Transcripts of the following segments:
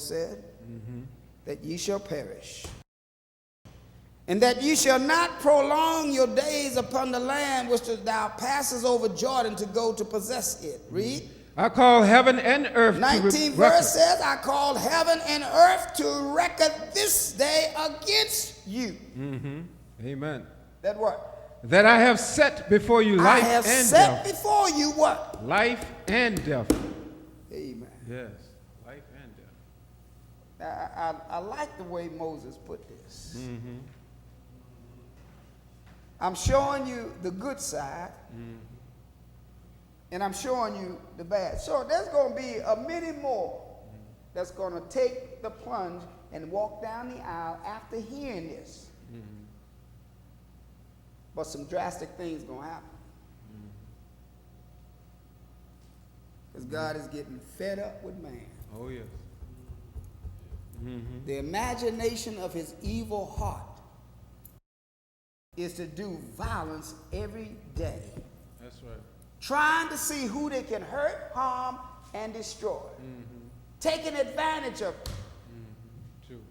said, that ye shall perish, and that ye shall not prolong your days upon the land which thou passest over Jordan to go to possess it. Read. I call heaven and earth 19th verse says, I call heaven and earth to record this day against you. Amen. That what? That I have set before you life and death. I have set before you what? Life and death. Amen. Yes, life and death. Now, I like the way Moses put this. I'm showing you the good side, and I'm showing you the bad. So there's going to be a many more that's going to take the plunge and walk down the aisle after hearing this. But some drastic things going to happen. Because God is getting fed up with man. Oh, yes. The imagination of his evil heart is to do violence every day. That's right. Trying to see who they can hurt, harm, and destroy. Taking advantage of it. True.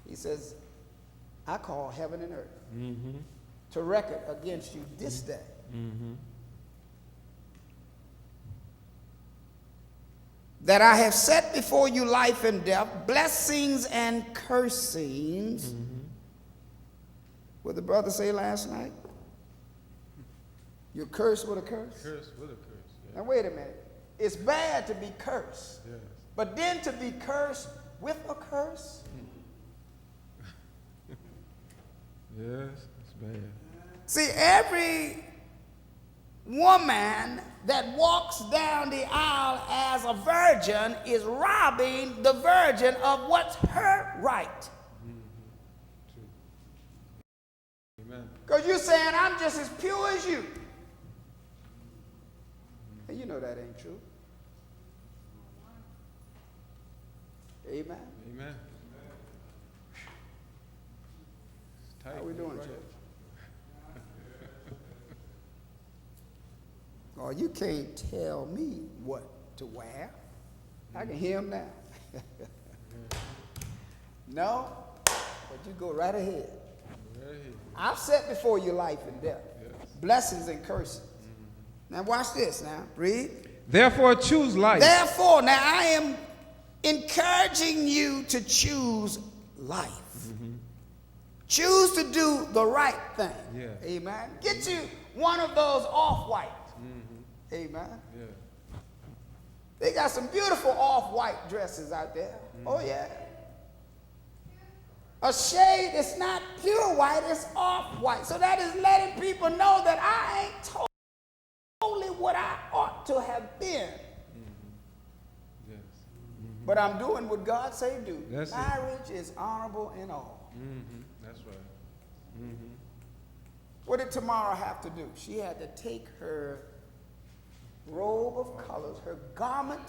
He says, I call heaven and earth to record against you this day. That I have set before you life and death, blessings and cursings. What did the brother say last night? You're cursed with a curse? Curse with a curse. Yeah. Now wait a minute. It's bad to be cursed. Yes. But then to be cursed with a curse? Yes, it's bad. See, every woman that walks down the aisle as a virgin is robbing the virgin of what's her right. True. Amen. Because you're saying, I'm just as pure as you. And you know that ain't true. Amen. Amen. It's tight. How we doing, right. Church? Oh, you can't tell me what to wear. I can hear him now. No, but you go right ahead. I've set before you life and death, blessings and curses. Now watch this now. Read. Therefore choose life. Therefore, now I am encouraging you to choose life. Choose to do the right thing. Yeah. Amen. Get you one of those off-white. Amen. Yeah. They got some beautiful off-white dresses out there. Oh, yeah. A shade that's not pure white, it's off-white. So that is letting people know that I ain't totally what I ought to have been. Yes. But I'm doing what God say do. That's it. Marriage is honorable in all. That's right. What did Tamara have to do? She had to take her robe of colors, her garment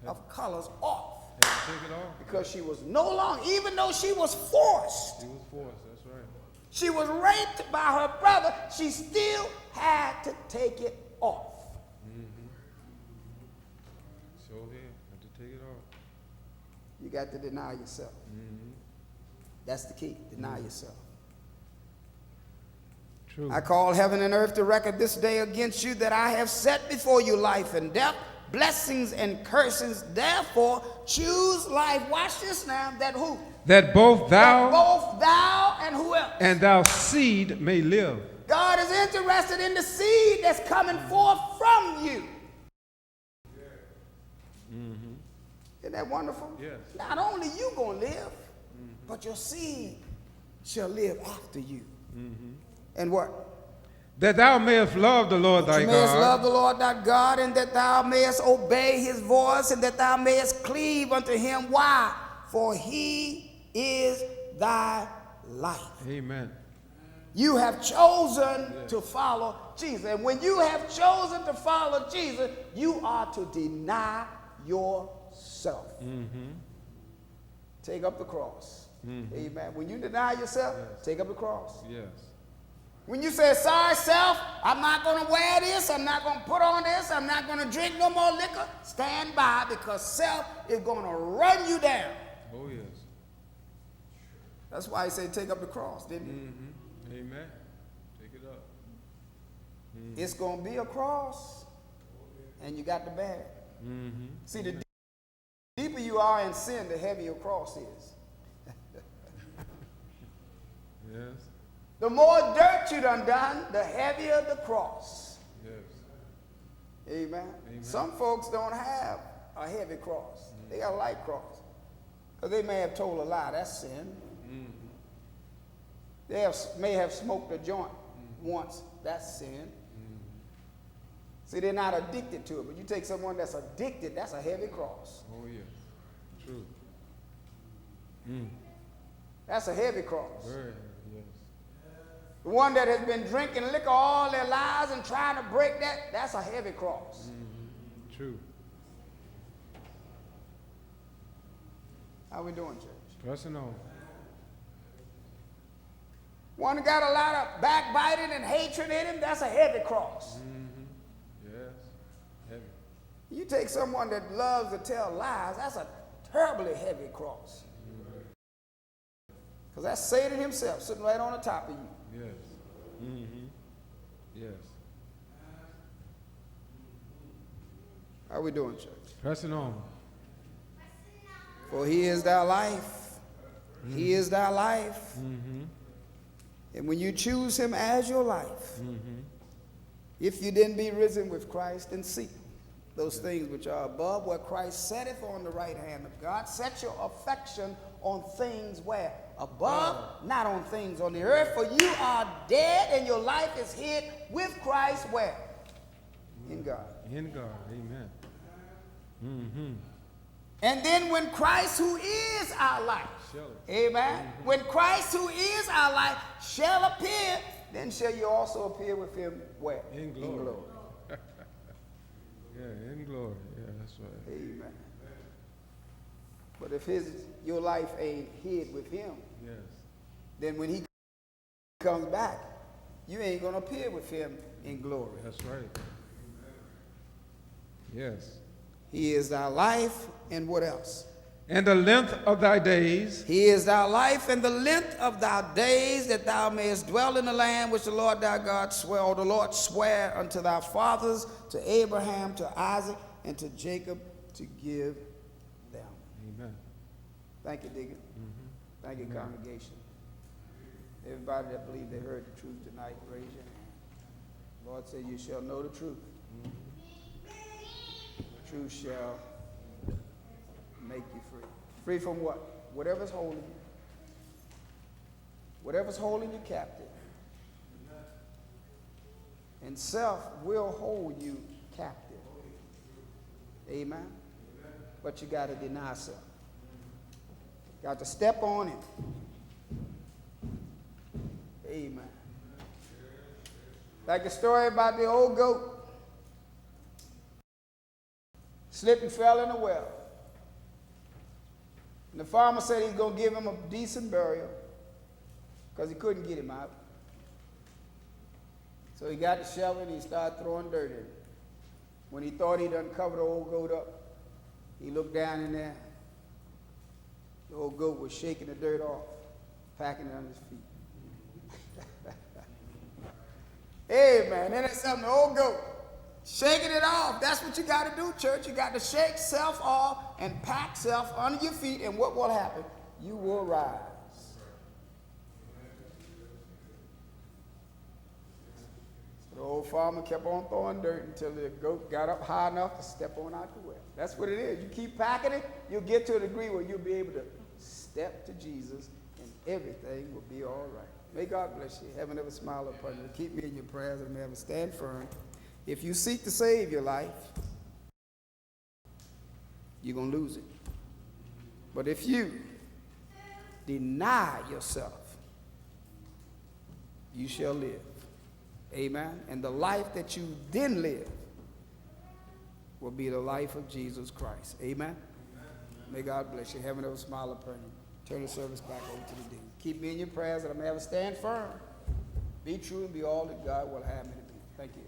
of colors off. Had to take it off. Because she was no longer, even though she was forced, She was forced, that's right. she was raped by her brother, she still had to take it off. So here, had to take it off. You got to deny yourself. That's the key, deny yourself. True. I call heaven and earth to record this day against you that I have set before you life and death, blessings and curses. Therefore, choose life. Watch this now. That who? That both thou, And who else? and thou seed may live. God is interested in the seed that's coming forth from you. Isn't that wonderful? Yes. Not only you going to live, but your seed shall live after you. And what? That thou mayest love the Lord thy You mayest God. love the Lord thy God, and that thou mayest obey his voice, and that thou mayest cleave unto him. Why? For he is thy life. Amen. You have chosen to follow Jesus. And when you have chosen to follow Jesus, you are to deny yourself. Take up the cross. Amen. When you deny yourself, take up the cross. Yes. When you say, sorry, self, I'm not going to wear this, I'm not going to put on this, I'm not going to drink no more liquor, stand by, because self is going to run you down. Oh, yes. That's why he said take up the cross, didn't he? Mm-hmm. Amen. Take it up. Mm-hmm. It's going to be a cross, and you got to bear it. Mm-hmm. See, the deeper you are in sin, the heavier your cross is. Yes. The more dirt you done, the heavier the cross. Yes. Amen. Amen. Some folks don't have a heavy cross. Mm-hmm. They got a light cross. Because they may have told a lie. That's sin. Mm-hmm. They may have smoked a joint once. That's sin. Mm-hmm. See, they're not addicted to it. But you take someone that's addicted, that's a heavy cross. Oh, yes. True. That's a heavy cross. Very, yes. The one that has been drinking liquor all their lives and trying to break that, that's a heavy cross. Mm-hmm. True. How we doing, church? Pressing on. One that got a lot of backbiting and hatred in him, that's a heavy cross. Mm-hmm. Yes. Heavy. You take someone that loves to tell lies, that's a terribly heavy cross. Because that's Satan himself sitting right on the top of you. Yes. Mm-hmm. Yes. How we doing, church? Pressing on. For he is thy life. Mm-hmm. He is thy life. Mm-hmm. And when you choose him as your life, if you then be risen with Christ, then seek those things which are above, where Christ sitteth on the right hand of God. Set your affection on things where? Above, not on things on the earth. For you are dead, and your life is hid with Christ where? In God. In God. Amen. Mm-hmm. And then when Christ, who is our life, amen, when Christ, who is our life, shall appear, then shall you also appear with him where? In glory. In glory. Yeah, in glory. Yeah, that's right. Amen. But if your life ain't hid with him, yes, then when he comes back, you ain't going to appear with him in glory. That's right. Yes. He is thy life, and what else? And the length of thy days. He is thy life and the length of thy days, that thou mayest dwell in the land which the Lord thy God sware, or the Lord sware unto thy fathers, to Abraham, to Isaac, and to Jacob, to give them. Amen. Thank you, Deacon. Thank you, congregation. Everybody that believe they heard the truth tonight, raise your hand. The Lord said, you shall know the truth. The truth shall make you free. Free from what? Whatever's holding you. Whatever's holding you captive. And self will hold you captive. Amen? But you got to deny self. Got to step on it. Amen. Like the story about the old goat. Slipped and fell in a well. And the farmer said he's going to give him a decent burial because he couldn't get him out. So he got the shovel and he started throwing dirt in it. When he thought he'd uncovered the old goat up, he looked down in there. The old goat was shaking the dirt off, packing it on his feet. Hey, man, isn't that something? The old goat, shaking it off. That's what you got to do, church. You got to shake self off and pack self under your feet, and what will happen? You will rise. The old farmer kept on throwing dirt until the goat got up high enough to step on out the well. That's what it is. You keep packing it, you'll get to a degree where you'll be able to step to Jesus, and everything will be all right. May God bless you. Heaven ever smile upon you. Keep me in your prayers, and may ever stand firm. If you seek to save your life, you're going to lose it. But if you deny yourself, you shall live. Amen. And the life that you then live will be the life of Jesus Christ. Amen. May God bless you. Heaven ever smile upon you. Turn the service back over to the deacon. Keep me in your prayers that I may ever stand firm Be true and be all that God will have me to be. Thank you.